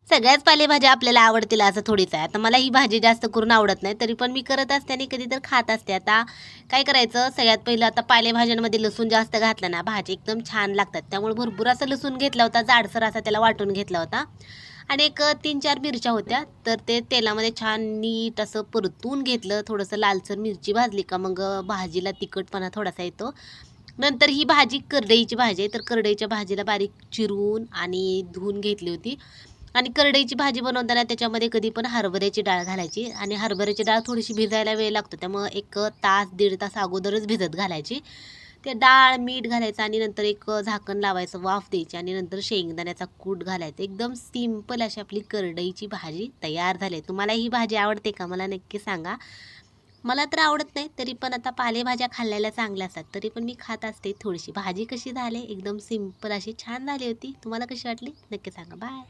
सगळ्याच पालेभाज्या आपल्याला आवडतील असं थोडीच आहे. आता मला ही भाजी जास्त करून आवडत नाही, तरी पण मी करत असते आणि कधी तर खात असते. आता काय करायचं, सगळ्यात पहिलं आता पालेभाज्यांमध्ये लसूण जास्त घातलं ना, भाजी एकदम छान लागतात. त्यामुळे भरपूर असा लसूण घेतला होता, जाडसर असा त्याला वाटून घेतला होता. आणि एक 3-4 मिरच्या होत्या, तर ते तेलामध्ये छान नीट असं परतून घेतलं. थोडंसं लालसर मिरची भाजली का मग भाजीला तिखटपणा थोडासा येतो. नंतर ही भाजी करडईची भाजी आहे, तर करडईच्या भाजीला बारीक चिरून आणि धुवून घेतली होती. आणि करडईची भाजी बनवताना त्याच्यामध्ये कधी पण हरभऱ्याची डाळ घालायची आणि हरभऱ्याची डाळ थोडीशी भिजायला वेळ लागतो. त्यामुळं एक तास, दीड तास अगोदरच भिजत घालायची. ते डाळ, मीठ घालायचं आणि नंतर एक झाकण लावायचं, वाफ द्यायची आणि नंतर शेंगदाण्याचा कूट घालायचा. एकदम सिंपल अशी आपली करडईची भाजी तयार झाली. तुम्हाला ही भाजी आवडते का? मला नक्की सांगा. मला तर आवडत नाही, तरी पण आता पालेभाज्या खाल्लेल्या चांगल्या असतात. तरी पण मी खात असते थोडीशी. भाजी कशी झाली? एकदम सिंपल अशी छान झाली होती. तुम्हाला कशी वाटली? नक्की सांगा. बाय.